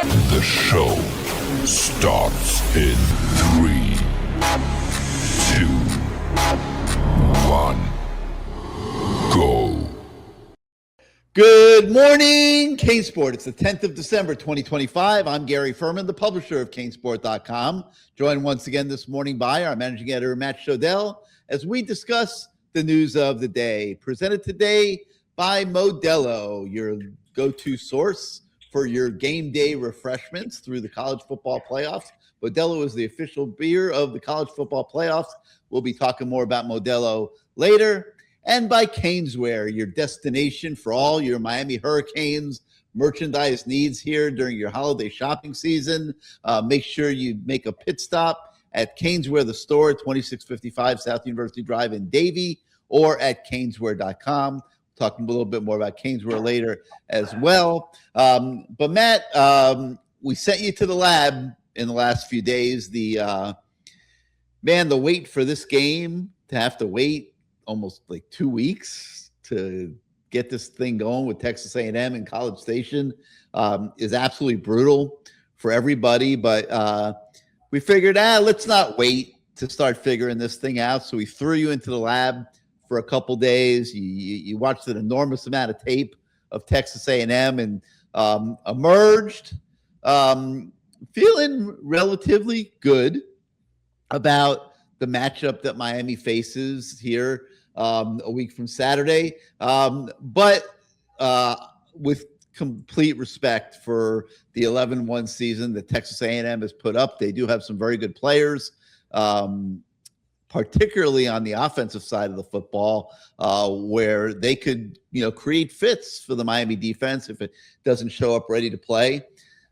The show starts in 3, 2, 1, go. Good morning, CaneSport. It's the 10th of December, 2025. I'm Gary Ferman, the publisher of CaneSport.com. Joined once again this morning by our managing editor, Matt Shodell, as we discuss the news of the day. Presented today by Modelo, your go-to source for your game day refreshments through the college football playoffs. Modelo is the official beer of the college football playoffs. We'll be talking more about Modelo later. And by Caneswear, your destination for all your Miami Hurricanes merchandise needs here during your holiday shopping season. Make sure you make a pit stop at Caneswear, the store, 2655 South University Drive in Davie, or at caneswear.com. Talking a little bit more about Caneswear later as well. But Matt, we sent you to the lab in the last few days. The wait for this game, to have to wait almost like 2 weeks to get this thing going with Texas A&M and College Station is absolutely brutal for everybody. But we figured, let's not wait to start figuring this thing out. So we threw you into the lab for a couple days. You watched an enormous amount of tape of Texas A&M and emerged feeling relatively good about the matchup that Miami faces here a week from Saturday. But with complete respect for the 11-1 season that Texas A&M has put up, they do have some very good players, particularly on the offensive side of the football, where they could, create fits for the Miami defense if it doesn't show up ready to play.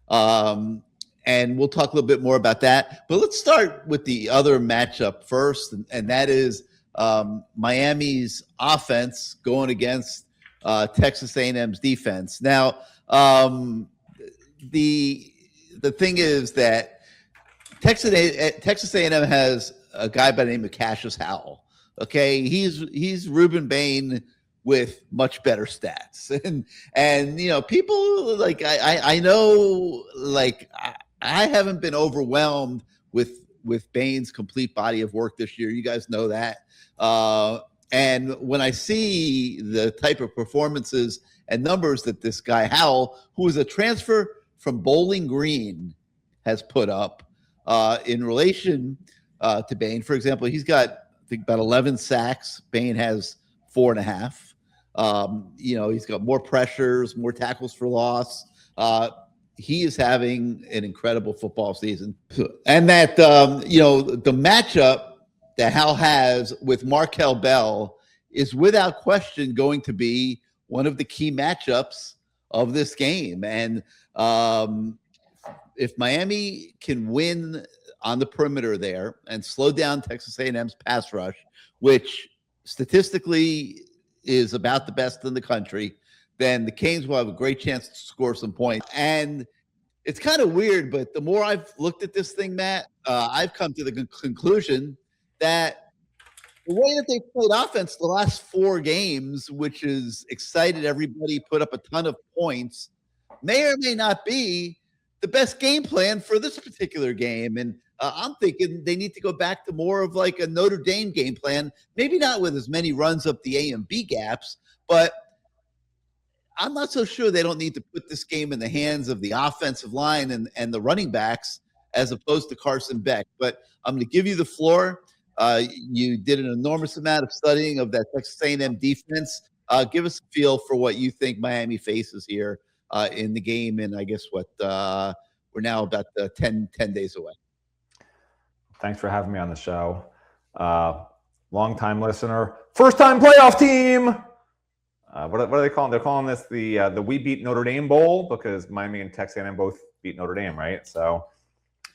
And we'll talk a little bit more about that. But let's start with the other matchup first, and that is Miami's offense going against Texas A&M's defense. Now, the thing is that Texas A&M has a guy by the name of Cassius Howell. Okay, he's Ruben Bain with much better stats, and people like I know, like I haven't been overwhelmed with Bain's complete body of work this year. You guys know that. And when I see the type of performances and numbers that this guy Howell, who is a transfer from Bowling Green, has put up in relation to Bain, for example, he's got, I think, about 11 sacks. Bain has 4.5. He's got more pressures, more tackles for loss. He is having an incredible football season. And that, the matchup that Hal has with Markel Bell is without question going to be one of the key matchups of this game. And if Miami can win on the perimeter there and slow down Texas A&M's pass rush, which statistically is about the best in the country, then the Canes will have a great chance to score some points. And it's kind of weird, but the more I've looked at this thing, Matt, I've come to the conclusion that the way that they played offense the last 4 games, which has excited everybody, put up a ton of points, may or may not be the best game plan for this particular game. And I'm thinking they need to go back to more of like a Notre Dame game plan, maybe not with as many runs up the A and B gaps, but I'm not so sure they don't need to put this game in the hands of the offensive line and the running backs as opposed to Carson Beck. But I'm going to give you the floor. You did an enormous amount of studying of that Texas A&M defense. Give us a feel for what you think Miami faces here in the game. And I guess we're now about 10 days away. Thanks for having me on the show. Long-time listener, first-time playoff team. What are they calling? They're calling this the We Beat Notre Dame Bowl because Miami and Texas A&M both beat Notre Dame, right? So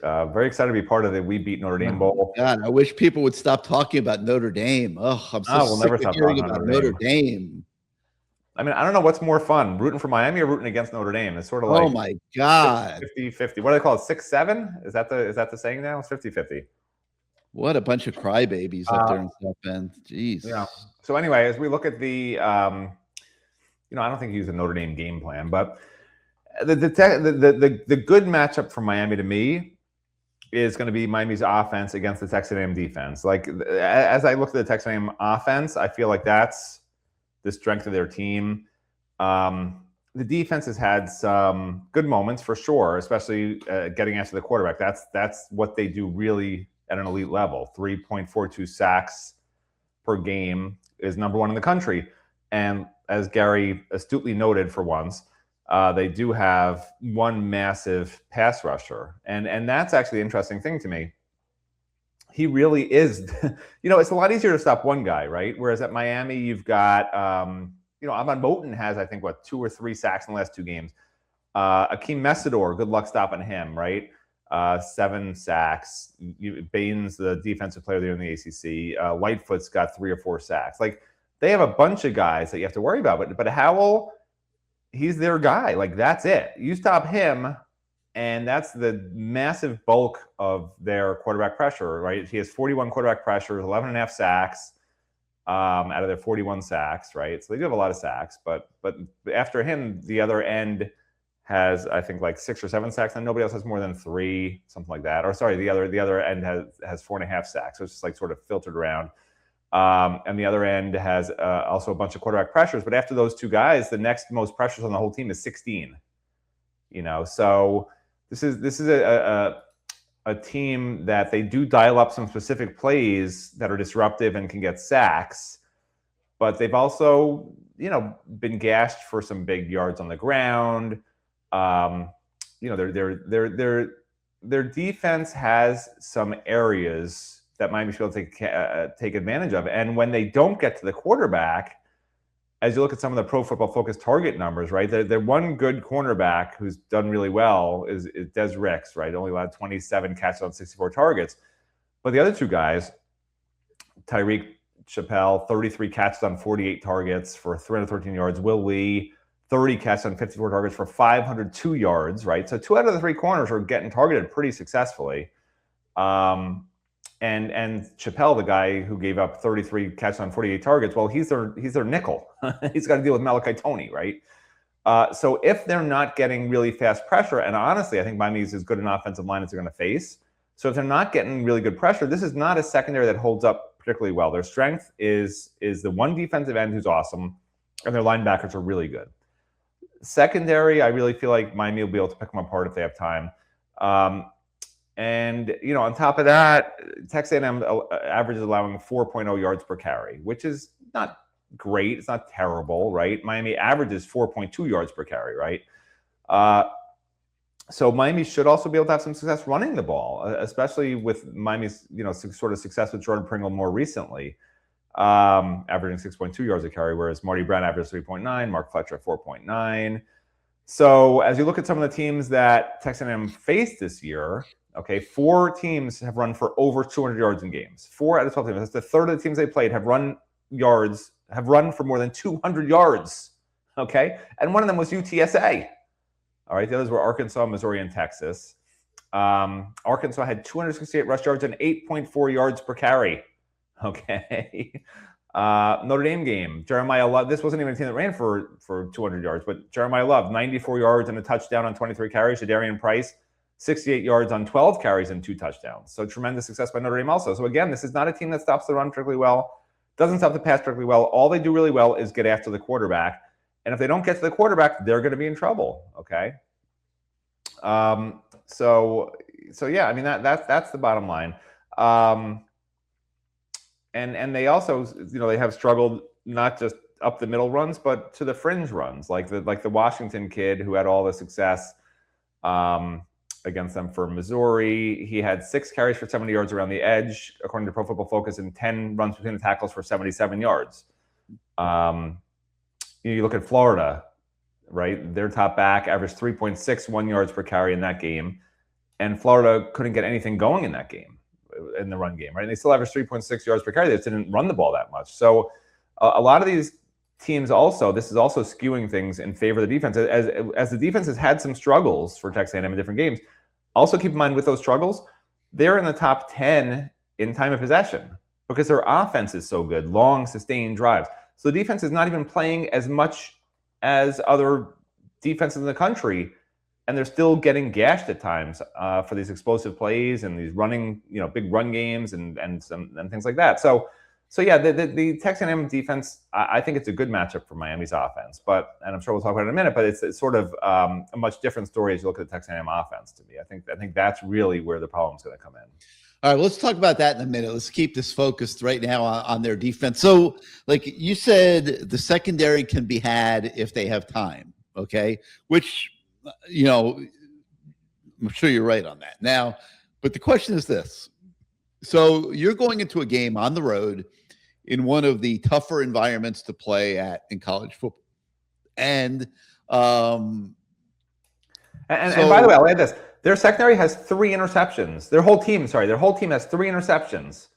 very excited to be part of the We Beat Notre Dame Bowl. God, I wish people would stop talking about Notre Dame. Oh, I'm so sick of hearing about Notre Dame. I mean, I don't know what's more fun, rooting for Miami or rooting against Notre Dame. It's sort of like, oh my God, 50-50. What do they call it? 6-7? Is that the saying now? It's 50-50. What a bunch of crybabies up there in South Bend. Jeez. Yeah. So anyway, as we look at the, I don't think he used a Notre Dame game plan, but The good matchup for Miami to me is going to be Miami's offense against the Texas A&M defense. Like, as I look at the Texas A&M offense, I feel like that's the strength of their team. The defense has had some good moments for sure, especially getting after the quarterback. That's what they do really at an elite level. 3.42 sacks per game is number one in the country. And as Gary astutely noted for once, they do have one massive pass rusher. And that's actually the interesting thing to me. He really is, it's a lot easier to stop one guy, right? Whereas at Miami, you've got, Amon Moten has, I think, 2 or 3 sacks in the last 2 games. Akeem Mesidor, good luck stopping him, right? 7 sacks. Baines, the defensive player there in the ACC. Lightfoot's got 3 or 4 sacks. Like, they have a bunch of guys that you have to worry about. But Howell, he's their guy. Like, that's it. You stop him, and that's the massive bulk of their quarterback pressure, right? He has 41 quarterback pressures, 11.5 sacks out of their 41 sacks, right? So they do have a lot of sacks. But after him, the other end has, I think, like 6 or 7 sacks, and nobody else has more than 3, something like that. Or sorry, the other end has 4.5 sacks. So it's just like sort of filtered around. And the other end has also a bunch of quarterback pressures. But after those 2 guys, the next most pressures on the whole team is 16. So this is a team that they do dial up some specific plays that are disruptive and can get sacks. But they've also, been gashed for some big yards on the ground. Their defense has some areas that Miami should be able to take advantage of. And when they don't get to the quarterback, as you look at some of the Pro Football Focus target numbers, right, they're one good cornerback who's done really well is Des Ricks, right? Only allowed 27 catches on 64 targets. But the other 2 guys, Tyreek Chappelle, 33 catches on 48 targets for 313 yards. Will Lee, 30 catches on 54 targets for 502 yards, right? So 2 out of the 3 corners are getting targeted pretty successfully. And Chappelle, the guy who gave up 33 catches on 48 targets, well, he's their nickel. He's got to deal with Malachi Toney, right? So if they're not getting really fast pressure, and honestly, I think Miami's as good an offensive line as they're going to face. So if they're not getting really good pressure, this is not a secondary that holds up particularly well. Their strength is the one defensive end who's awesome, and their linebackers are really good. Secondary, I really feel like Miami will be able to pick them apart if they have time. And, on top of that, Texas A&M average is allowing 4.0 yards per carry, which is not great. It's not terrible, right? Miami averages 4.2 yards per carry, right? So Miami should also be able to have some success running the ball, especially with Miami's, sort of success with Jordan Pringle more recently, averaging 6.2 yards a carry, whereas Marty Brown averaged 3.9, Mark Fletcher at 4.9. So as you look at some of the teams that Texas A&M faced this year, okay, 4 teams have run for over 200 yards in games. 4 out of 12 teams. That's the third of the teams they played have run for more than 200 yards. Okay, and one of them was UTSA. All right, the others were Arkansas, Missouri, and Texas. Arkansas had 268 rush yards and 8.4 yards per carry. Okay. Notre Dame game, Jeremiah Love. This wasn't even a team that ran for 200 yards, but Jeremiah Love, 94 yards and a touchdown on 23 carries. Shadarian Price, 68 yards on 12 carries and 2 touchdowns. So tremendous success by Notre Dame also. So again, this is not a team that stops the run particularly well, doesn't stop the pass particularly well. All they do really well is get after the quarterback. And if they don't get to the quarterback, they're going to be in trouble. Okay. So yeah, I mean, that's the bottom line. And they also, they have struggled not just up the middle runs, but to the fringe runs, like the Washington kid who had all the success against them for Missouri. He had 6 carries for 70 yards around the edge, according to Pro Football Focus, and 10 runs between the tackles for 77 yards. You look at Florida, right? Their top back averaged 3.61 yards per carry in that game, and Florida couldn't get anything going in that game, in the run game, right? And they still averaged 3.6 yards per carry. They just didn't run the ball that much. So a lot of these teams also, this is also skewing things in favor of the defense. As the defense has had some struggles for Texas A&M in different games, also keep in mind with those struggles, they're in the top 10 in time of possession because their offense is so good, long, sustained drives. So the defense is not even playing as much as other defenses in the country and they're still getting gashed at times for these explosive plays and these running, big run games and things like that. So yeah, the Texas A&M defense, I think it's a good matchup for Miami's offense. And I'm sure we'll talk about it in a minute. But it's sort of a much different story as you look at the Texas A&M offense. To me, I think that's really where the problem's going to come in. All right, let's talk about that in a minute. Let's keep this focused right now on their defense. So, like you said, the secondary can be had if they have time, okay? Which, I'm sure you're right on that. Now, but the question is this. So you're going into a game on the road in one of the tougher environments to play at in college football. And by the way, I'll add this. Their secondary has 3 interceptions. Their whole team has 3 interceptions.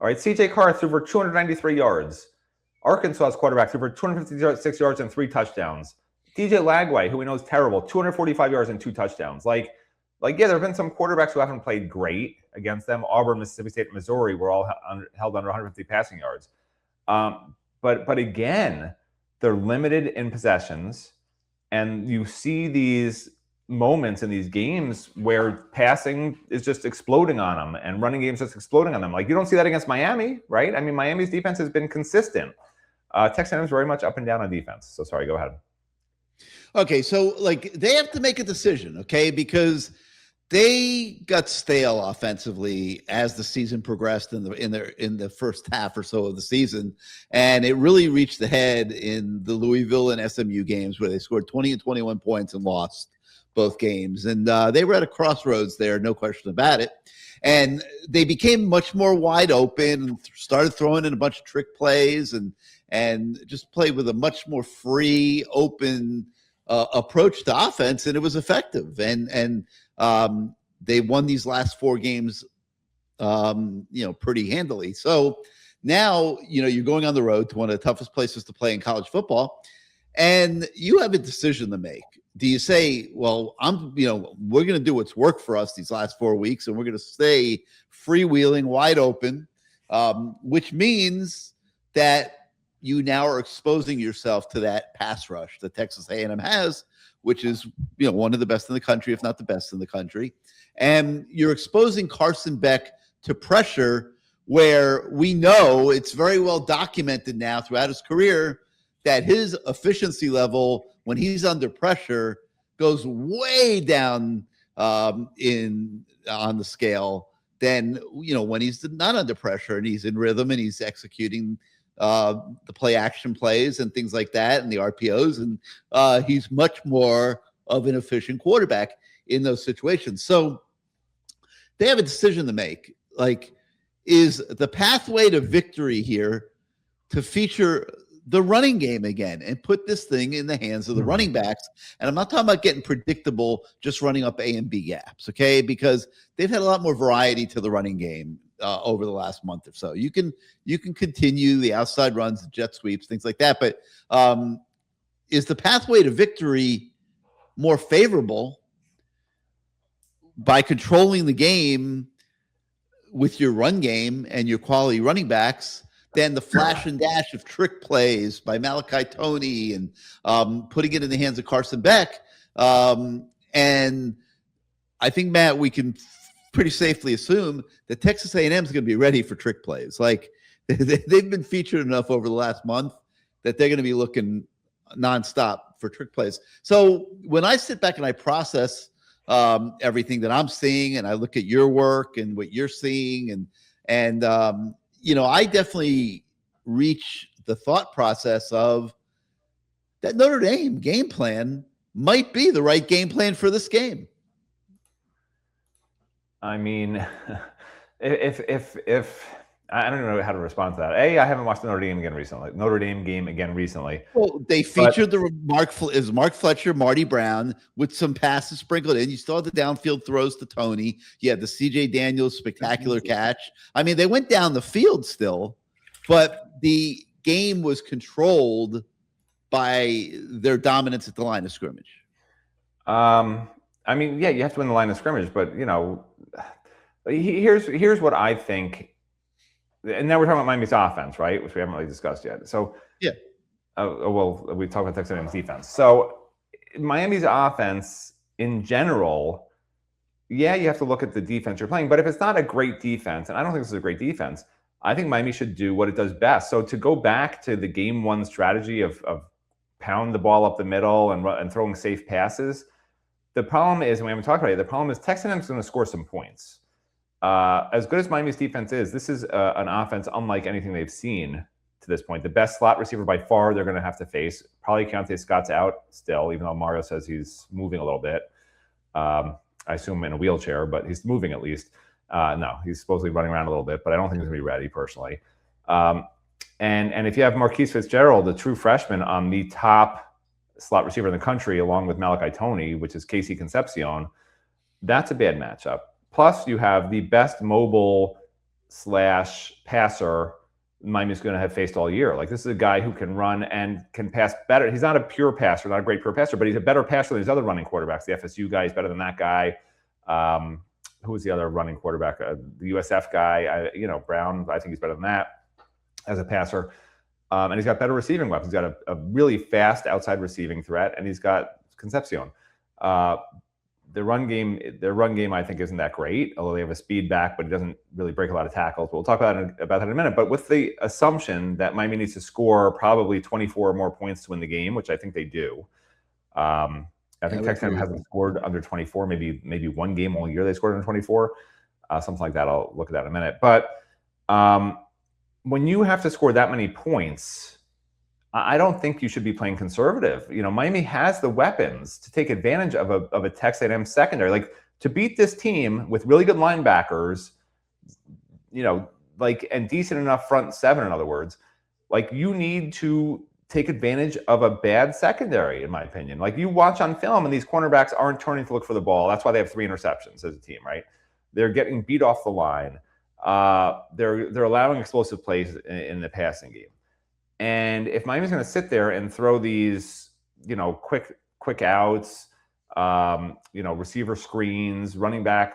All right, C.J. Carr threw for 293 yards. Arkansas's quarterback threw for 256 yards and 3 touchdowns. DJ Lagway, who we know is terrible, 245 yards and 2 touchdowns. Yeah, there have been some quarterbacks who haven't played great against them. Auburn, Mississippi State, and Missouri were all held under 150 passing yards. But again, they're limited in possessions, and you see these moments in these games where passing is just exploding on them and running games just exploding on them. You don't see that against Miami, right? I mean, Miami's defense has been consistent. Texas A&M is very much up and down on defense. So sorry, go ahead. Okay, so they have to make a decision, okay, because they got stale offensively as the season progressed in the first half or so of the season, and it really reached the head in the Louisville and SMU games where they scored 20 and 21 points and lost both games. And they were at a crossroads there, no question about it. And they became much more wide open and started throwing in a bunch of trick plays and just played with a much more free, open approach to offense, and it was effective. And they won these last 4 games, pretty handily. So now, you're going on the road to one of the toughest places to play in college football, and you have a decision to make. Do you say, well, we're going to do what's worked for us these last 4 weeks, and we're going to stay freewheeling, wide open, which means that you now are exposing yourself to that pass rush that Texas A&M has, which is, one of the best in the country, if not the best in the country. And you're exposing Carson Beck to pressure where we know it's very well documented now throughout his career that his efficiency level when he's under pressure goes way down on the scale than, when he's not under pressure and he's in rhythm and he's executing the play action plays and things like that and the RPOs. And he's much more of an efficient quarterback in those situations. So they have a decision to make. Is the pathway to victory here to feature the running game again and put this thing in the hands of the running backs? And I'm not talking about getting predictable, just running up A and B gaps, okay? Because they've had a lot more variety to the running game over the last month or so. You can continue the outside runs, the jet sweeps, things like that. But is the pathway to victory more favorable by controlling the game with your run game and your quality running backs than the flash and dash of trick plays by Malachi Toney and putting it in the hands of Carson Beck? And I think, Matt, we can pretty safely assume that Texas A&M is going to be ready for trick plays. They've been featured enough over the last month that they're going to be looking nonstop for trick plays. So when I sit back and I process everything that I'm seeing, and I look at your work and what you're seeing, and I definitely reach the thought process of that Notre Dame game plan might be the right game plan for this game. I mean, if I don't know how to respond to that. I haven't watched the Notre Dame game again recently. Well, they featured Mark Fletcher, Marty Brown with some passes sprinkled in. You still had the downfield throws to Toney. You had the C.J. Daniels spectacular catch. I mean, they went down the field still, but the game was controlled by their dominance at the line of scrimmage. I mean, yeah, you have to win the line of scrimmage, but here's what I think. And now we're talking about Miami's offense, right? Which we haven't really discussed yet. So yeah. We talked about Texas A&M's defense. So Miami's offense in general, yeah, you have to look at the defense you're playing. But if it's not a great defense, and I don't think this is a great defense, I think Miami should do what it does best. So to go back to the game one strategy of pound the ball up the middle and throwing safe passes, the problem is, and we haven't talked about it, the problem is Texas A&M is going to score some points. As good as Miami's defense is, this is an offense unlike anything they've seen to this point. The best slot receiver by far they're going to have to face. Probably Keontae Scott's out still, even though Mario says he's moving a little bit. I assume in a wheelchair, but he's moving at least. No, he's supposedly running around a little bit, but I don't think he's going to be ready personally. And if you have Marquise Fitzgerald, the true freshman, on the top slot receiver in the country, along with Malachi Toney, which is Casey Concepcion, that's a bad matchup. Plus, you have the best mobile / passer Miami's going to have faced all year. Like, this is a guy who can run and can pass better. He's not a pure passer, not a great pure passer, but he's a better passer than his other running quarterbacks. The FSU guy is better than that guy. Who was the other running quarterback? The USF guy, Brown. I think he's better than that as a passer. And he's got better receiving weapons. He's got a really fast outside receiving threat, and he's got Concepcion. Their run game, I think, isn't that great, although they have a speed back, but it doesn't really break a lot of tackles. But we'll talk about that in a minute. But with the assumption that Miami needs to score probably 24 or more points to win the game, which I think they do. I think Texas A&M hasn't scored under 24, maybe one game all year they scored under 24, something like that. I'll look at that in a minute. But when you have to score that many points, I don't think you should be playing conservative. Miami has the weapons to take advantage of a Texas A&M secondary. Like, to beat this team with really good linebackers, and decent enough front seven, in other words, like, you need to take advantage of a bad secondary, in my opinion. Like, you watch on film and these cornerbacks aren't turning to look for the ball. That's why they have 3 interceptions as a team, right? They're getting beat off the line. They're allowing explosive plays in the passing game. And if Miami's going to sit there and throw these, quick outs, receiver screens, running back,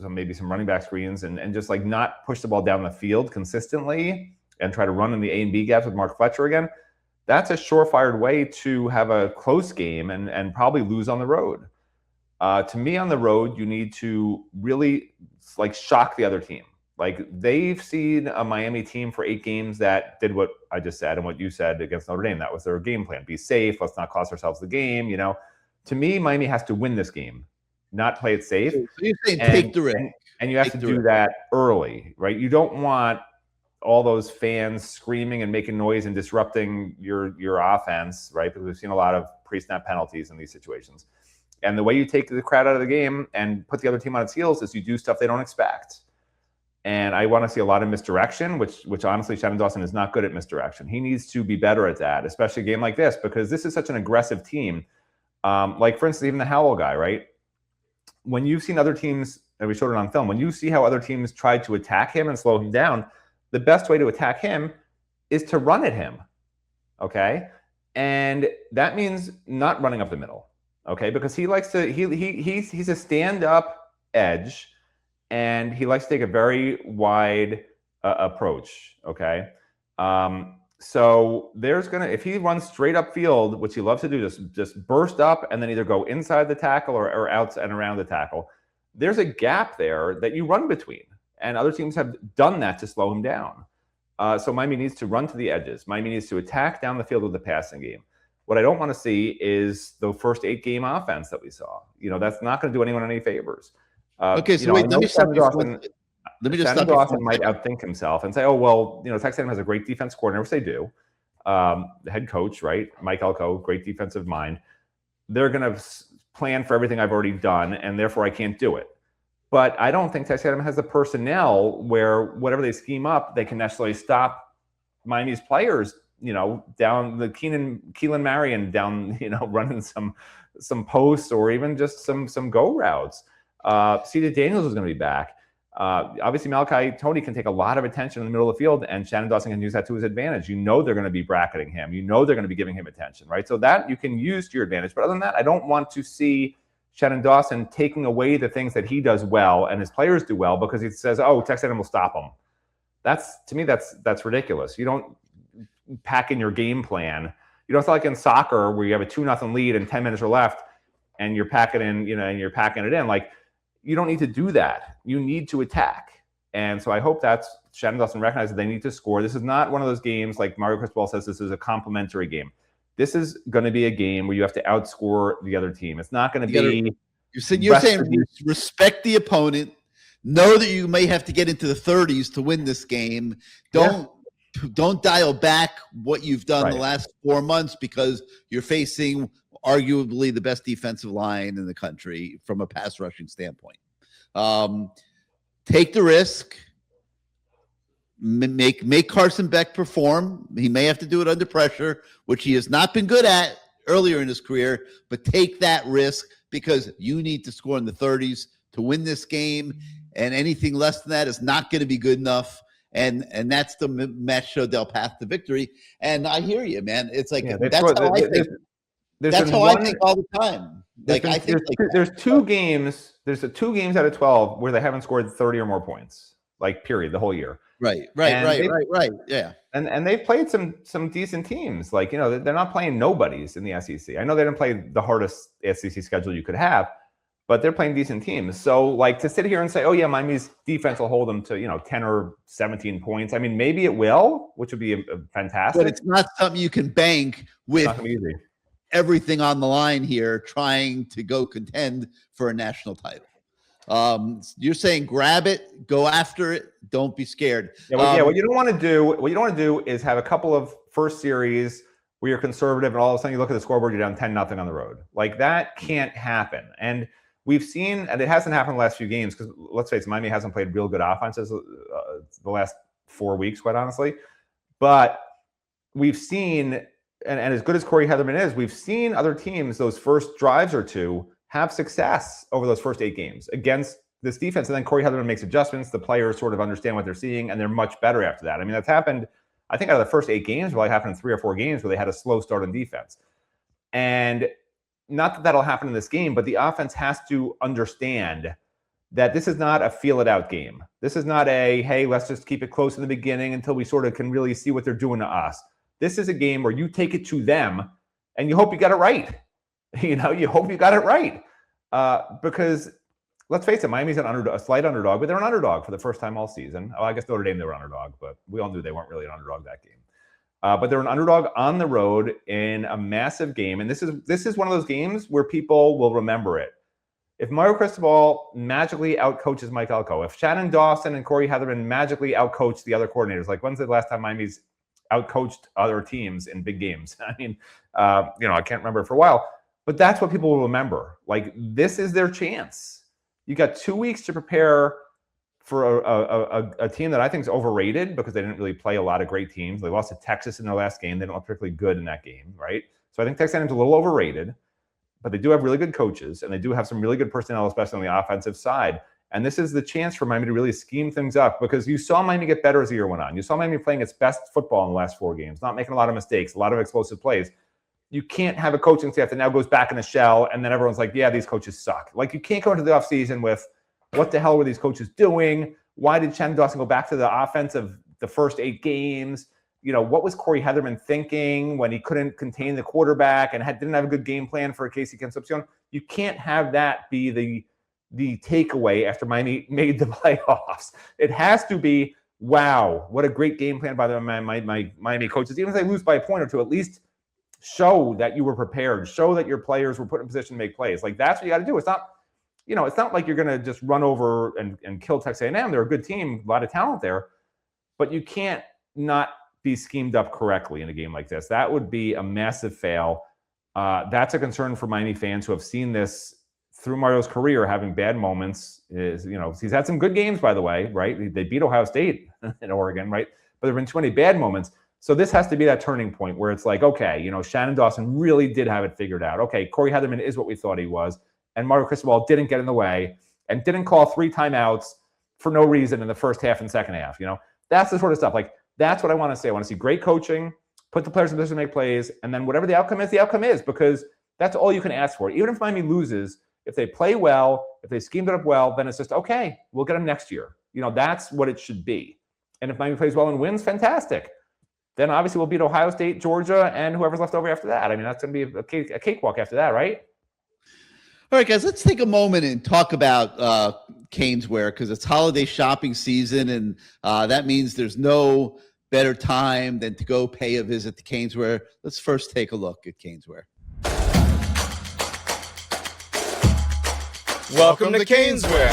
maybe some running back screens, and just like not push the ball down the field consistently and try to run in the A and B gaps with Mark Fletcher again, that's a surefire way to have a close game and probably lose on the road. To me, on the road, you need to really shock the other team. Like, they've seen a Miami team for 8 games that did what I just said and what you said against Notre Dame. That was their game plan. Be safe. Let's not cost ourselves the game. To me, Miami has to win this game, not play it safe. So you're saying take the risk. And you have to do that early, right? You don't want all those fans screaming and making noise and disrupting your offense, right? Because we've seen a lot of pre-snap penalties in these situations. And the way you take the crowd out of the game and put the other team on its heels is you do stuff they don't expect. And I want to see a lot of misdirection, which honestly, Shannon Dawson is not good at misdirection. He needs to be better at that, especially a game like this, because this is such an aggressive team. Like, for instance, even the Howell guy, right? When you've seen other teams, and we showed it on film, when you see how other teams tried to attack him and slow him down, the best way to attack him is to run at him, okay? And that means not running up the middle, okay? Because he likes to, he's a stand-up edge, and he likes to take a very wide approach, okay? So there's if he runs straight up field, which he loves to do, just burst up and then either go inside the tackle or out and around the tackle, there's a gap there that you run between. And other teams have done that to slow him down. So Miami needs to run to the edges. Miami needs to attack down the field with the passing game. What I don't want to see is the first 8-game offense that we saw. That's not going to do anyone any favors. Okay, so wait, let me stop you. Let me just stop you. Dawson might outthink himself and say, "Oh well, Texas A&M has a great defense coordinator, which they do. The head coach, right, Mike Elko, great defensive mind. They're going to plan for everything I've already done, and therefore I can't do it." But I don't think Texas A&M has the personnel where whatever they scheme up, they can necessarily stop Miami's players. Down the Keelan Marion down, running some posts or even just some go routes. C.J. Daniels is going to be back. Obviously, Malachi Toney can take a lot of attention in the middle of the field, and Shannon Dawson can use that to his advantage. They're going to be bracketing him. They're going to be giving him attention, right? So that you can use to your advantage. But other than that, I don't want to see Shannon Dawson taking away the things that he does well and his players do well because he says, "Oh, Texas A&M will stop him." To me, that's ridiculous. You don't pack in your game plan. It's not like in soccer where you have a 2-0 lead and 10 minutes are left. and you're packing in, and you're packing it in. Like, you don't need to do that. You need to attack. And so I hope that's Shannon Dawson recognizes they need to score. This is not one of those games like Mario Cristobal says. This is a complimentary game. This is going to be a game where you have to outscore the other team. It's not going to be. You're saying respect the opponent. Know that you may have to get into the 30s to win this game. Don't dial back what you've done the last 4 months because you're facing arguably the best defensive line in the country from a pass rushing standpoint. Take the risk. Make Carson Beck perform. He may have to do it under pressure, which he has not been good at earlier in his career, but take that risk because you need to score in the 30s to win this game, and anything less than that is not going to be good enough. And that's the Matt Shodell path to victory. And I hear you, man. It's like that's how I think. That's how I think all the time. Like I think there's two games. There's 2 games out of 12 where they haven't scored 30 or more points. Like period, the whole year. Right. Yeah. And they've played some decent teams. Like, they're not playing nobodies in the SEC. I know they didn't play the hardest SEC schedule you could have, but they're playing decent teams. So, like, to sit here and say, oh yeah, Miami's defense will hold them to 10 or 17 points. I mean, maybe it will, which would be fantastic. But it's not something you can bank with everything on the line here, trying to go contend for a national title. You're saying grab it, go after it, don't be scared. What you don't want to do is have a couple of first series where you're conservative and all of a sudden you look at the scoreboard, you're down 10-0 on the road. Like, that can't happen. And we've seen, and it hasn't happened the last few games because let's face it, Miami hasn't played real good offenses the last 4 weeks, quite honestly. But we've seen, and as good as Corey Heatherman is, we've seen other teams, those first drives or two, have success over those first 8 games against this defense. And then Corey Heatherman makes adjustments. The players sort of understand what they're seeing, and they're much better after that. I mean, that's happened, I think, out of the first 8 games, probably happened in 3 or 4 games where they had a slow start on defense. And not that that'll happen in this game, but the offense has to understand that this is not a feel-it-out game. This is not a, hey, let's just keep it close in the beginning until we sort of can really see what they're doing to us. This is a game where you take it to them, and you hope you got it right. You hope you got it right. Because let's face it, Miami's a slight underdog, but they're an underdog for the first time all season. Oh, I guess Notre Dame, they were an underdog, but we all knew they weren't really an underdog that game. But they're an underdog on the road in a massive game. And this is one of those games where people will remember it. If Mario Cristobal magically outcoaches Mike Elko, if Shannon Dawson and Corey Heatherman magically outcoach the other coordinators, like when's the last time Miami's outcoached other teams in big games? I mean, I can't remember for a while. But that's what people will remember. Like, this is their chance. You got 2 weeks to prepare for a team that I think is overrated because they didn't really play a lot of great teams. They lost to Texas in their last game. They didn't look particularly good in that game, right? So I think Texas A&M is a little overrated, but they do have really good coaches, and they do have some really good personnel, especially on the offensive side. And this is the chance for Miami to really scheme things up because you saw Miami get better as the year went on. You saw Miami playing its best football in the last 4 games, not making a lot of mistakes, a lot of explosive plays. You can't have a coaching staff that now goes back in the shell and then everyone's like, yeah, these coaches suck. Like, you can't go into the offseason with what the hell were these coaches doing? Why did Shannon Dawson go back to the offense of the first 8 games? What was Corey Heatherman thinking when he couldn't contain the quarterback and didn't have a good game plan for Casey Concepcion? You can't have that be the takeaway after Miami made the playoffs. It has to be, wow, what a great game plan by my Miami coaches. Even if they lose by a point or two, at least show that you were prepared, show that your players were put in position to make plays. Like, that's what you got to do. It's not, it's not like you're going to just run over and kill Texas A&M. They're a good team, a lot of talent there, but you can't not be schemed up correctly in a game like this. That would be a massive fail. That's a concern for Miami fans who have seen this through Mario's career, having bad moments. He's had some good games, by the way, right? They beat Ohio State in Oregon, right? But there have been too many bad moments. So this has to be that turning point where it's like, okay, Shannon Dawson really did have it figured out. Okay, Corey Heatherman is what we thought he was. And Mario Cristobal didn't get in the way and didn't call 3 timeouts for no reason in the first half and second half. That's the sort of stuff. Like, that's what I want to see. I want to see great coaching, put the players in position to make plays, and then whatever the outcome is, because that's all you can ask for. Even if Miami loses, if they play well, if they schemed it up well, then it's just, okay, we'll get them next year. That's what it should be. And if Miami plays well and wins, fantastic. Then obviously we'll beat Ohio State, Georgia, and whoever's left over after that. I mean, that's going to be a cakewalk after that, right? All right, guys, let's take a moment and talk about Caneswear because it's holiday shopping season, and that means there's no better time than to go pay a visit to Caneswear. Let's first take a look at Caneswear. Welcome to Caneswear.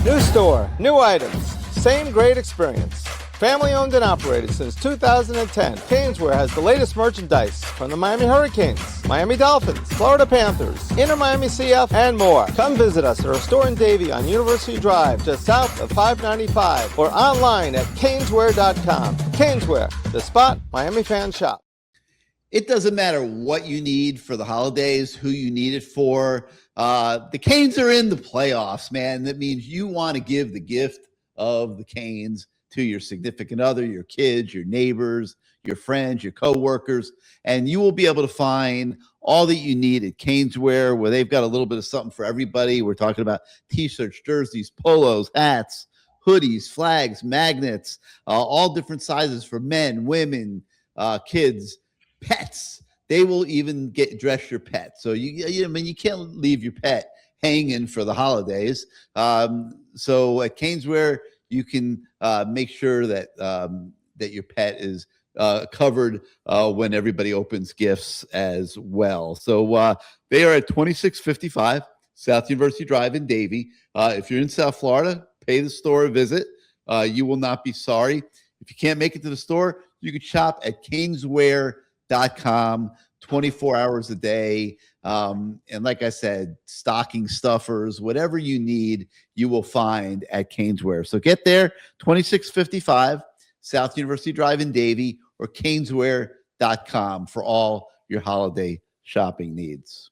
New store, new items, same great experience. Family owned and operated since 2010, Caneswear has the latest merchandise from the Miami Hurricanes, Miami Dolphins, Florida Panthers, Inter Miami CF, and more. Come visit us at our store in Davie on University Drive, just south of 595, or online at Caneswear.com. Caneswear, the spot Miami fans shop. It doesn't matter what you need for the holidays, who you need it for. The Canes are in the playoffs, man. That means you want to give the gift of the Canes to your significant other, your kids, your neighbors, your friends, your coworkers, and you will be able to find all that you need at Caneswear, where they've got a little bit of something for everybody. We're talking about t-shirts, jerseys, polos, hats, hoodies, flags, magnets, all different sizes for men, women, kids, pets. They will even dress your pet. So you can't leave your pet hanging for the holidays. So at Caneswear, you can make sure that that your pet is covered when everybody opens gifts as well. So they are at 2655 South University Drive in Davie. If you're in South Florida, pay the store a visit. You will not be sorry. If you can't make it to the store, you can shop at Caneswear.com 24 hours a day. And like I said, stocking stuffers, whatever you need, you will find at Caneswear. So get there, 2655 South University Drive in Davie, or Caneswear.com for all your holiday shopping needs.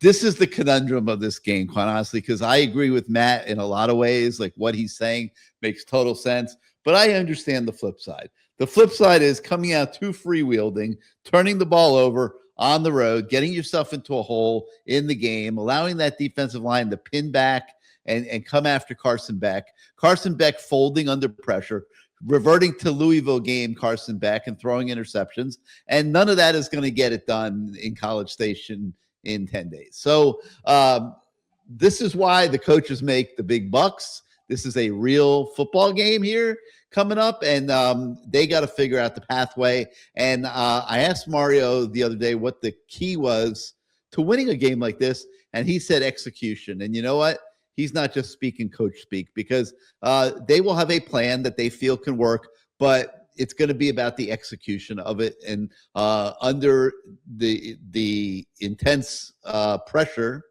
This is the conundrum of this game, quite honestly, because I agree with Matt in a lot of ways. Like what he's saying makes total sense, but I understand the flip side. The flip side is coming out too freewheeling, turning the ball over on the road, getting yourself into a hole in the game, allowing that defensive line to pin back and come after Carson Beck. Carson Beck folding under pressure, reverting to Louisville game Carson Beck and throwing interceptions. And none of that is going to get it done in College Station in 10 days. So this is why the coaches make the big bucks. This is a real football game here coming up, and they got to figure out the pathway. And I asked Mario the other day what the key was to winning a game like this, and he said execution. And you know what? He's not just speaking coach speak, because they will have a plan that they feel can work, but it's going to be about the execution of it. And under the intense pressure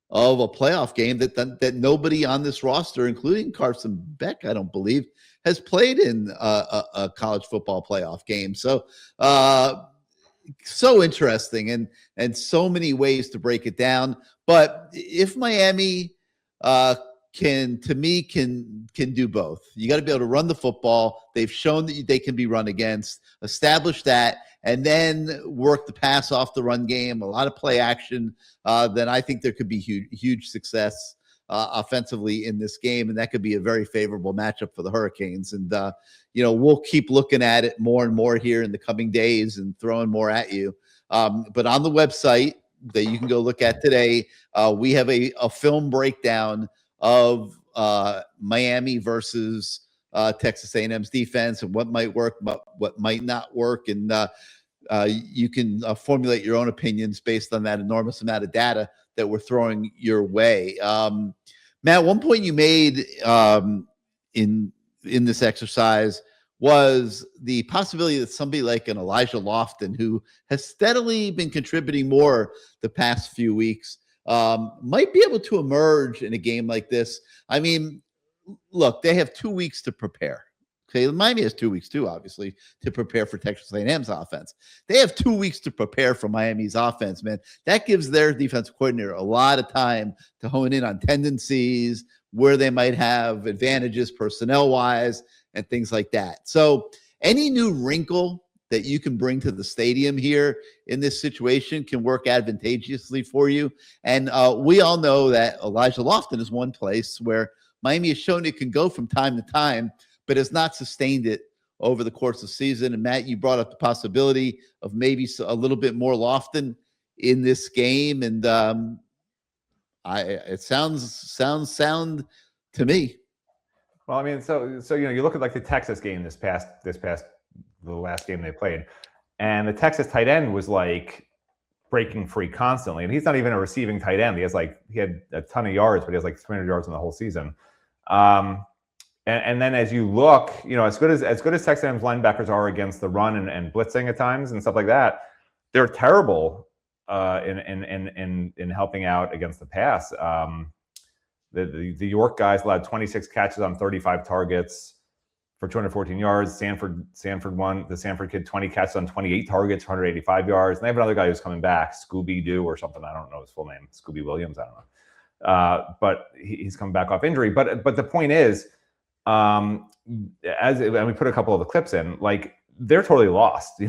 of a playoff game that nobody on this roster, including Carson Beck, I don't believe, has played in a college football playoff game. So so interesting and so many ways to break it down. But if Miami can do both, you got to be able to run the football. They've shown that they can be run against, establish that, and then work the pass off the run game, a lot of play action, then I think there could be huge success offensively in this game, and that could be a very favorable matchup for the Hurricanes. And we'll keep looking at it more and more here in the coming days and throwing more at you. But on the website that you can go look at today, we have a film breakdown of Miami versus Texas A&M's defense and what might work, what might not work, and you can formulate your own opinions based on that enormous amount of data that we're throwing your way. Matt, one point you made in this exercise was the possibility that somebody like an Elijah Lofton, who has steadily been contributing more the past few weeks, might be able to emerge in a game like this. I mean, look, they have 2 weeks to prepare. Okay, Miami has 2 weeks too, obviously, to prepare for Texas A&M's offense. They have 2 weeks to prepare for Miami's offense, man. That gives their defensive coordinator a lot of time to hone in on tendencies, where they might have advantages personnel-wise, and things like that. So any new wrinkle that you can bring to the stadium here in this situation can work advantageously for you. And we all know that Elijah Lofton is one place where Miami has shown it can go from time to time, but has not sustained it over the course of the season. And Matt, you brought up the possibility of maybe a little bit more Lofton in this game, and it sounds sound to me. Well, I mean, so you look at like the Texas game this past the last game they played, and the Texas tight end was like breaking free constantly, and he's not even a receiving tight end. He had a ton of yards, but he has like 300 yards in the whole season. And then as you look, as good as Texas A&M's linebackers are against the run and blitzing at times and stuff like that, they're terrible in helping out against the pass. The York guys allowed 26 catches on 35 targets for 214 yards. Sanford won. The Sanford kid 20 catches on 28 targets for 185 yards. And they have another guy who's coming back, Scooby-Doo or something. I don't know his full name. Scooby Williams. I don't know. But he's coming back off injury. But the point is, and we put a couple of the clips in, like they're totally lost.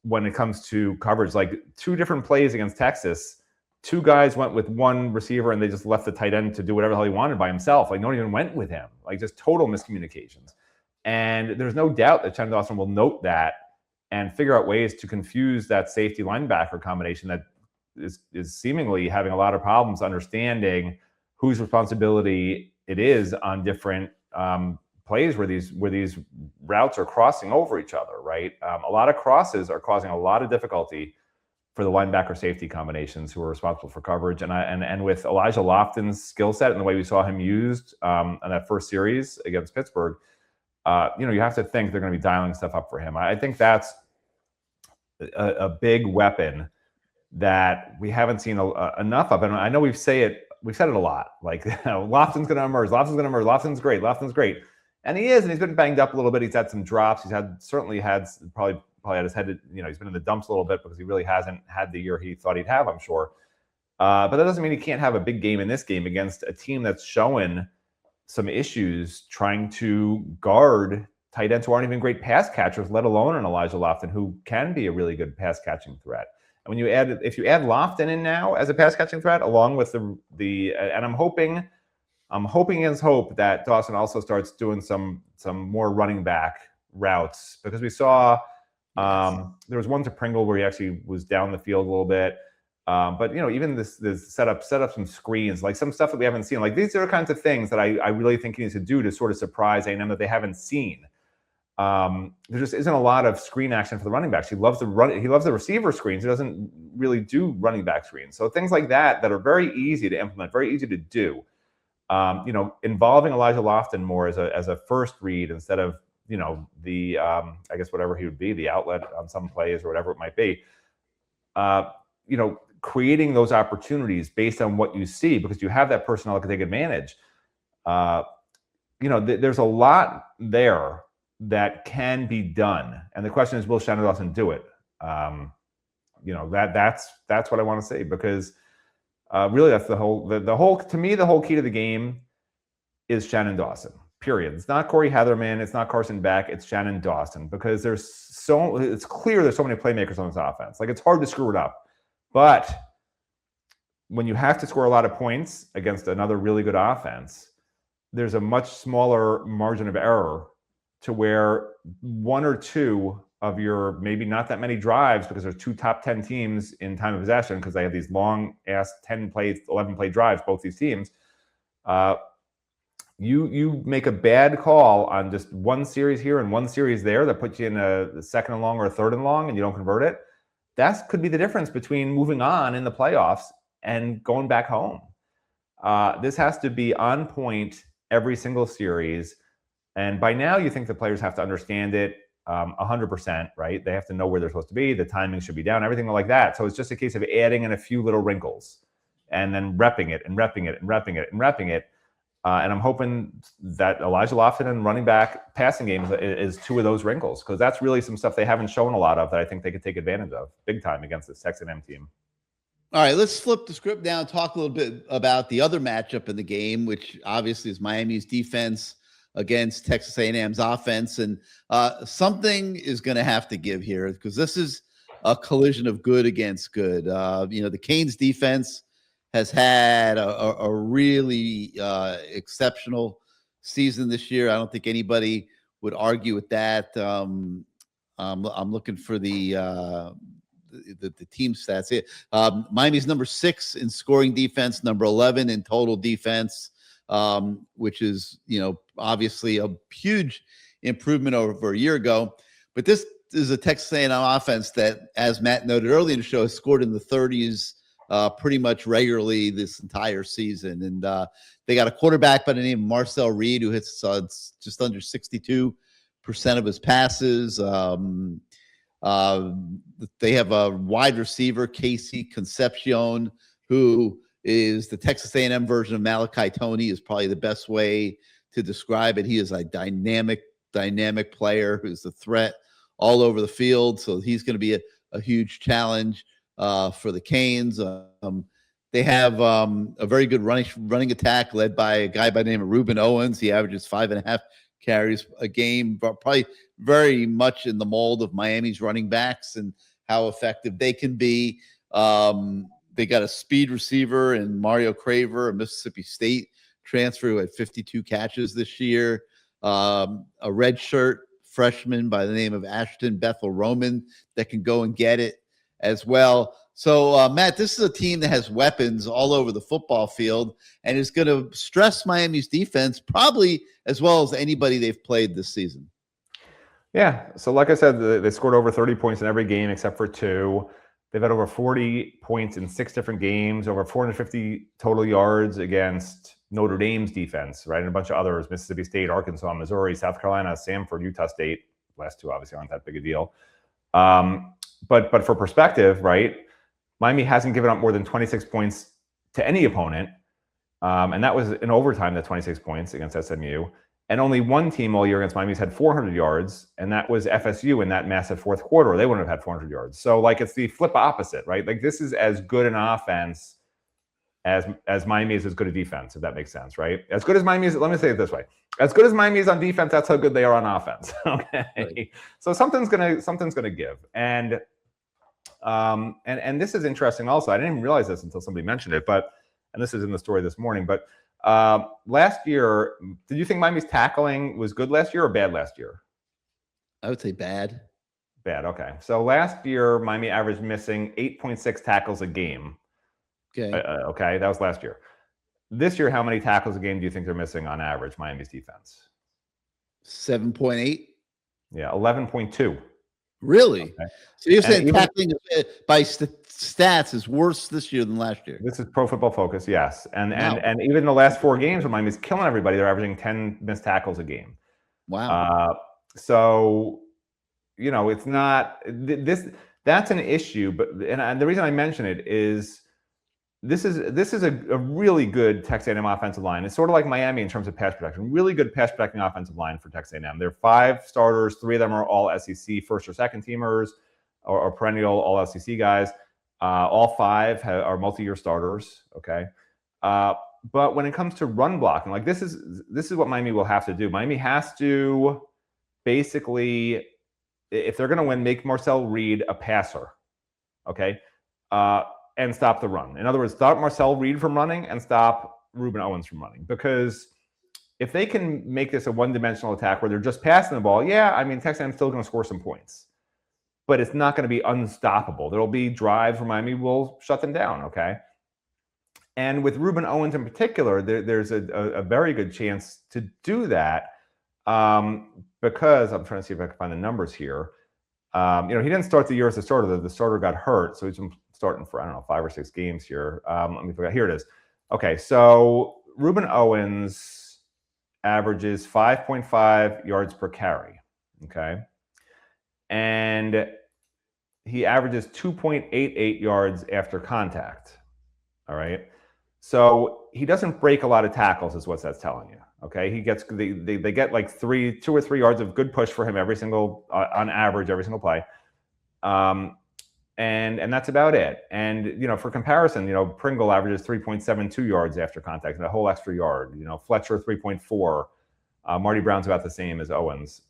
When it comes to coverage, like 2 different plays against Texas. 2 guys went with one receiver and they just left the tight end to do whatever the hell he wanted by himself. Like no one even went with him. Like just total miscommunications. And there's no doubt that Shannon Dawson will note that and figure out ways to confuse that safety linebacker combination that is seemingly having a lot of problems understanding whose responsibility it is on different plays where these routes are crossing over each other, right? A lot of crosses are causing a lot of difficulty for the linebacker safety combinations who are responsible for coverage. And with Elijah Lofton's skill set and the way we saw him used in that first series against Pittsburgh, you have to think they're going to be dialing stuff up for him. I think that's a big weapon that we haven't seen enough of. And I know we've said it a lot. Like, Lofton's going to emerge. Lofton's great. And he is, and he's been banged up a little bit. He's had some drops. He's probably had his head, he's been in the dumps a little bit because he really hasn't had the year he thought he'd have, I'm sure. But that doesn't mean he can't have a big game in this game against a team that's showing some issues trying to guard tight ends who aren't even great pass catchers, let alone an Elijah Lofton who can be a really good pass catching threat. And if you add Lofton in now as a pass catching threat, along with and I'm hoping against hope that Dawson also starts doing some more running back routes, because we saw there was one to Pringle where he actually was down the field a little bit. But even this set up some screens, like some stuff that we haven't seen. Like these are the kinds of things that I really think he needs to do to sort of surprise A&M that they haven't seen. There just isn't a lot of screen action for the running backs. He loves the receiver screens. He doesn't really do running back screens. So things like that are very easy to implement, very easy to do. Involving Elijah Lofton more as a first read instead of I guess whatever he would be, the outlet on some plays or whatever it might be. Creating those opportunities based on what you see, because you have that personnel that can take advantage. There's a lot there that can be done, and the question is, will Shannon Dawson do it? That's what I want to say, because really that's the whole to me the whole key to the game is Shannon Dawson. Period. It's not Corey Heatherman. It's not Carson Beck. It's Shannon Dawson, because it's clear there's so many playmakers on this offense. Like, it's hard to screw it up. But when you have to score a lot of points against another really good offense, there's a much smaller margin of error to where 1 or 2 of your maybe not that many drives, because there's 2 top 10 teams in time of possession, because they have these long ass 10-play, 11-play drives, both these teams. You make a bad call on just one series here and one series there that puts you in a second and long or a third and long, and you don't convert it. That could be the difference between moving on in the playoffs and going back home. This has to be on point every single series. And by now, you think the players have to understand it 100%, right? They have to know where they're supposed to be. The timing should be down, everything like that. So it's just a case of adding in a few little wrinkles and then repping it and repping it and repping it and repping it. And I'm hoping that Elijah Lofton and running back passing games is 2 of those wrinkles, because that's really some stuff they haven't shown a lot of that I think they could take advantage of big time against this Texas A&M team. All right, let's flip the script now and talk a little bit about the other matchup in the game, which obviously is Miami's defense against Texas A&M's offense. And something is going to have to give here, because this is a collision of good against good. The Canes defense has had a really exceptional season this year. I don't think anybody would argue with that. I'm looking for the the team stats. Miami's number 6 in scoring defense, number 11 in total defense, which is, obviously a huge improvement over a year ago. But this is a Texas A&M offense that, as Matt noted earlier in the show, has scored in the 30s pretty much regularly this entire season. And they got a quarterback by the name of Marcel Reed, who hits just under 62% of his passes. They have a wide receiver, Casey Concepcion, who is the Texas A&M version of Malachi Tony, is probably the best way to describe it. He is a dynamic player who's a threat all over the field. So he's going to be a huge challenge for the Canes. They have a very good running attack led by a guy by the name of Reuben Owens. He averages 5.5 carries a game, but probably very much in the mold of Miami's running backs and how effective they can be. They got a speed receiver in Mario Craver, a Mississippi State transfer who had 52 catches this year. A redshirt freshman by the name of Ashton Bethel Roman that can go and get it as well. So, Matt, this is a team that has weapons all over the football field and is going to stress Miami's defense probably as well as anybody they've played this season. Yeah. So like I said, they scored over 30 points in every game except for 2. They've had over 40 points in 6 different games, over 450 total yards against Notre Dame's defense, right? And a bunch of others, Mississippi State, Arkansas, Missouri, South Carolina, Samford, Utah State. Last 2 obviously aren't that big a deal. But for perspective, right, Miami hasn't given up more than 26 points to any opponent. And that was in overtime, that 26 points against SMU. And only one team all year against Miami's had 400 yards, and that was FSU in that massive fourth quarter. They wouldn't have had 400 yards. So, like, it's the flip opposite, right? Like, this is as good an offense as Miami is as good a defense, if that makes sense, right? As good as Miami is, let me say it this way. As good as Miami is on defense, that's how good they are on offense, okay? Right. So something's gonna give. And this is interesting also. I didn't even realize this until somebody mentioned it, and this is in the story this morning, but last year, did you think Miami's tackling was good last year or bad last year? I would say bad. Bad, okay. So last year, Miami averaged missing 8.6 tackles a game. Okay. Okay, that was last year. This year, how many tackles a game do you think they're missing on average, Miami's defense? 7.8. Yeah, 11.2. Really? Okay. So you're saying tackling by stats is worse this year than last year? This is Pro Football Focus, yes. And even the last 4 games when Miami's killing everybody, they're averaging 10 missed tackles a game. Wow. So, it's not this. That's an issue. But and the reason I mention it is this is a really good Texas A&M offensive line. It's sort of like Miami in terms of pass protection. Really good pass protecting offensive line for Texas A&M. There are 5 starters. 3 of them are all SEC first or second teamers or perennial all SEC guys. All 5 are multi-year starters. Okay. But when it comes to run blocking, like this is what Miami will have to do. Miami has to basically, if they're going to win, make Marcel Reed a passer. Okay. And stop the run. In other words, stop Marcel Reed from running and stop Reuben Owens from running. Because if they can make this a one-dimensional attack where they're just passing the ball, Texas A&M is still going to score some points. But it's not going to be unstoppable. There will be drives where Miami will shut them down, okay? And with Reuben Owens in particular, there's a very good chance to do that because I'm trying to see if I can find the numbers here. He didn't start the year as a starter. The starter got hurt, so he's been starting for, 5 or 6 games here. Let me forget. Here it is. Okay, so Reuben Owens averages 5.5 yards per carry, okay? And he averages 2.88 yards after contact, all right? So he doesn't break a lot of tackles is what that's telling you, okay? He gets, they get like 2 or 3 yards of good push for him on average, every single play. And that's about it. And, for comparison, Pringle averages 3.72 yards after contact and a whole extra yard. Fletcher, 3.4. Marty Brown's about the same as Owens.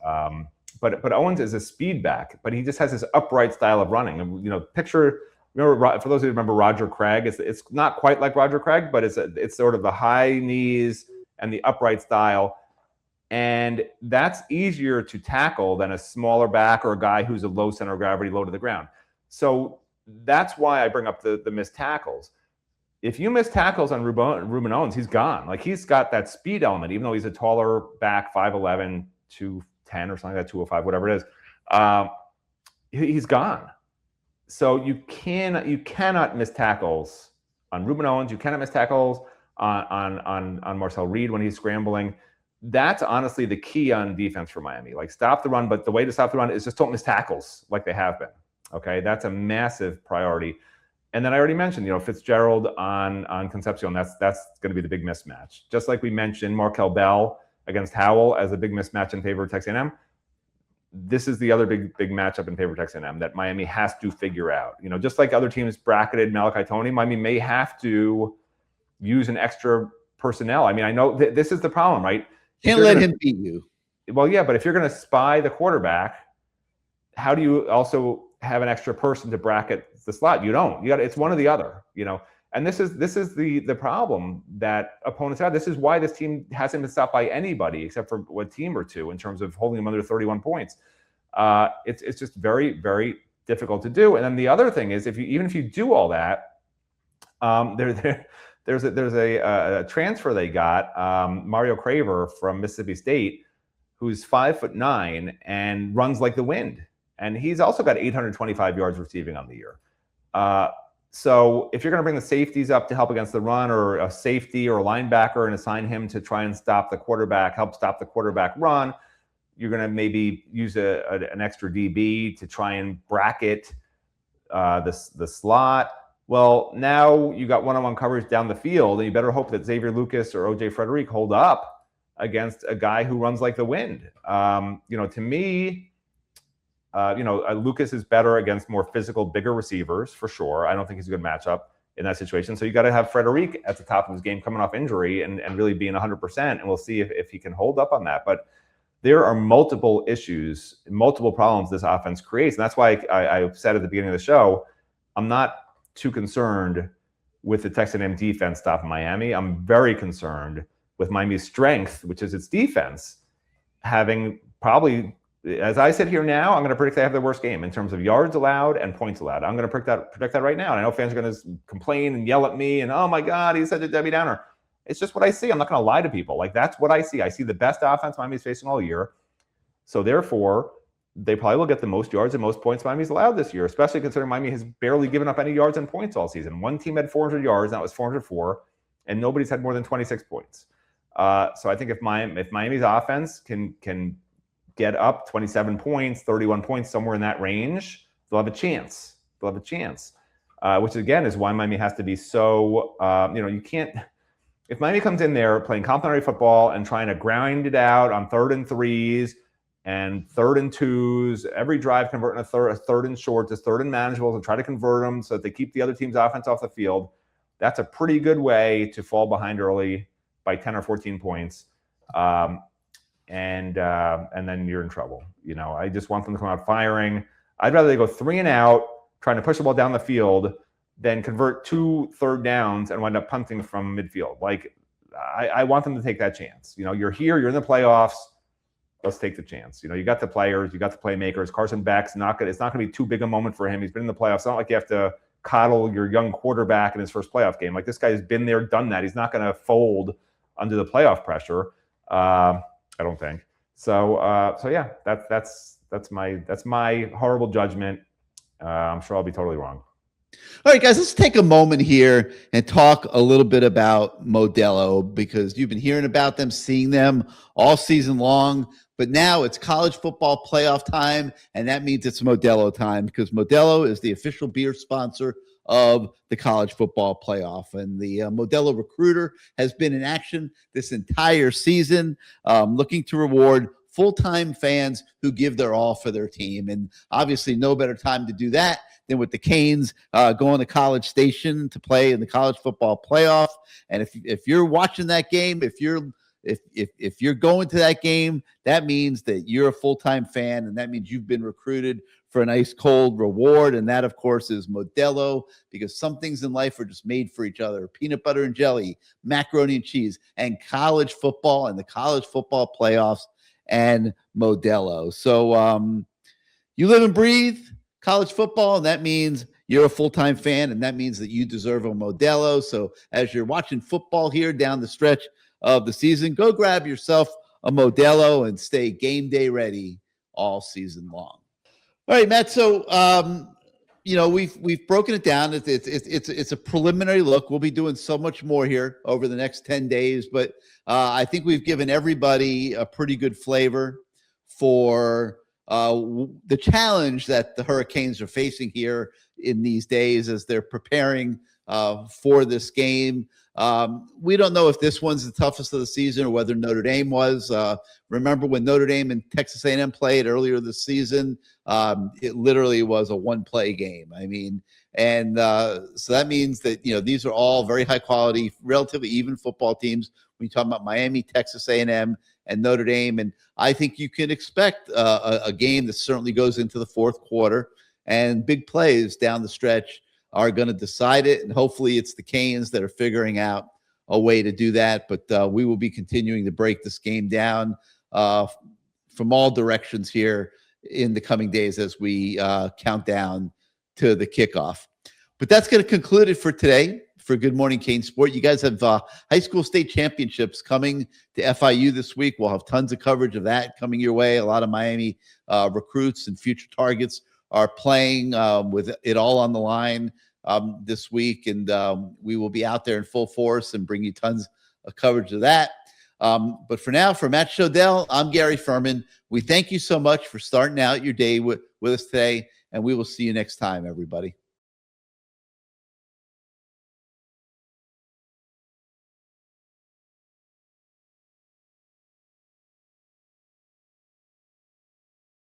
But Owens is a speed back, but he just has this upright style of running. And, remember, for those who remember Roger Craig, it's not quite like Roger Craig, but it's sort of the high knees and the upright style. And that's easier to tackle than a smaller back or a guy who's a low center of gravity, low to the ground. So that's why I bring up the missed tackles. If you miss tackles on Ruben Owens, he's gone. Like, he's got that speed element, even though he's a taller back, 5'11", 210 or something like that, 205, whatever it is. He's gone. So you cannot miss tackles on Ruben Owens. You cannot miss tackles on Marcel Reed when he's scrambling. That's honestly the key on defense for Miami. Like, stop the run, but the way to stop the run is just don't miss tackles like they have been. Okay, that's a massive priority. And then I already mentioned, Fitzgerald on Concepcion. That's going to be the big mismatch. Just like we mentioned Markel Bell against Howell as a big mismatch in favor of Texas A&M. This is the other big matchup in favor of Texas A&M that Miami has to figure out. Just like other teams bracketed Malachi Toney, Miami may have to use an extra personnel. I mean, I know this is the problem, right? Can't let him beat you. Well, yeah, but if you're going to spy the quarterback, how do you also have an extra person to bracket the slot? You don't. It's one or the other. And this is the problem that opponents have. This is why this team hasn't been stopped by anybody except for a team or two in terms of holding them under 31 points. It's just very, very difficult to do. And then the other thing is, even if you do all that, there's a transfer they got, Mario Craver from Mississippi State, who's 5'9" and runs like the wind. And he's also got 825 yards receiving on the year. So if you're going to bring the safeties up to help against the run, or a safety or a linebacker, and assign him to try and help stop the quarterback run, you're going to maybe use an extra DB to try and bracket the slot. Well, now you got one-on-one coverage down the field, and you better hope that Xavier Lucas or OJ Frederick hold up against a guy who runs like the wind. To me, Lucas is better against more physical, bigger receivers for sure. I don't think he's a good matchup in that situation. So you got to have Frederick at the top of his game, coming off injury and really being 100%. And we'll see if he can hold up on that. But there are multiple issues, multiple problems this offense creates. And that's why I said at the beginning of the show, I'm not too concerned with the Texas A&M defense stopping Miami. I'm very concerned with Miami's strength, which is its defense, having probably, as I sit here now, I'm going to predict they have the worst game in terms of yards allowed and points allowed. I'm going to predict that right now. And I know fans are going to complain and yell at me and, oh my God, he's such a Debbie Downer. It's just what I see. I'm not going to lie to people. Like, that's what I see. I see the best offense Miami's facing all year. So therefore, they probably will get the most yards and most points Miami's allowed this year, especially considering Miami has barely given up any yards and points all season. One team had 400 yards, and that was 404, and nobody's had more than 26 points. So I think if Miami's offense can get up 27 points, 31 points, somewhere in that range, they'll have a chance. Which again is why Miami has to be so, you can't, if Miami comes in there playing complimentary football and trying to grind it out on 3rd and 3s and 3rd and 2s, every drive converting a 3rd and short to 3rd and manageable, and try to convert them so that they keep the other team's offense off the field, that's a pretty good way to fall behind early by 10 or 14 points. And then you're in trouble. I just want them to come out firing. I'd rather they go 3 and out, trying to push the ball down the field, than convert 2 third downs and wind up punting from midfield. Like, I want them to take that chance. You're here, you're in the playoffs. Let's take the chance. You got the players, you got the playmakers. Carson Beck's it's not going to be too big a moment for him. He's been in the playoffs. It's not like you have to coddle your young quarterback in his first playoff game. Like, this guy's been there, done that. He's not going to fold under the playoff pressure. I don't think so. Yeah, that's my horrible judgment. I'm sure I'll be totally wrong. All right, guys, let's take a moment here and talk a little bit about Modelo, because you've been hearing about them, seeing them all season long, but now it's college football playoff time, and that means it's Modelo time, because Modelo is the official beer sponsor of the college football playoff. And the Modelo Recruiter has been in action this entire season, looking to reward full-time fans who give their all for their team. And obviously no better time to do that than with the Canes going to College Station to play in the college football playoff. And if you're watching that game, if you're going to that game, that means that you're a full-time fan, and that means you've been recruited for a nice cold reward. And that, of course, is Modelo, because some things in life are just made for each other. Peanut butter and jelly, macaroni and cheese, and college football and the college football playoffs and Modelo. So you live and breathe college football, and that means you're a full-time fan, and that means that you deserve a Modelo. So as you're watching football here down the stretch of the season, go grab yourself a Modelo and stay game day ready all season long. All right, Matt. So, we've broken it down. It's a preliminary look. We'll be doing so much more here over the next 10 days, but I think we've given everybody a pretty good flavor for the challenge that the Hurricanes are facing here in these days as they're preparing for this game. We don't know if this one's the toughest of the season or whether Notre Dame was. Remember when Notre Dame and Texas A&M played earlier this season? It literally was a one-play game. I mean, and so that means that these are all very high-quality, relatively even football teams. When you talk about Miami, Texas A&M, and Notre Dame, and I think you can expect a game that certainly goes into the fourth quarter, and big plays down the stretch are going to decide it, and hopefully it's the Canes that are figuring out a way to do that. But we will be continuing to break this game down from all directions here in the coming days as we count down to the kickoff. But that's going to conclude it for today for Good Morning CaneSport. You guys have high school state championships coming to FIU this week. We'll have tons of coverage of that coming your way. A lot of Miami recruits and future targets are playing with it all on the line this week, and we will be out there in full force and bring you tons of coverage of that. But for now, for Matt Shodell, I'm Gary Ferman. We thank you so much for starting out your day with us today, and we will see you next time, everybody.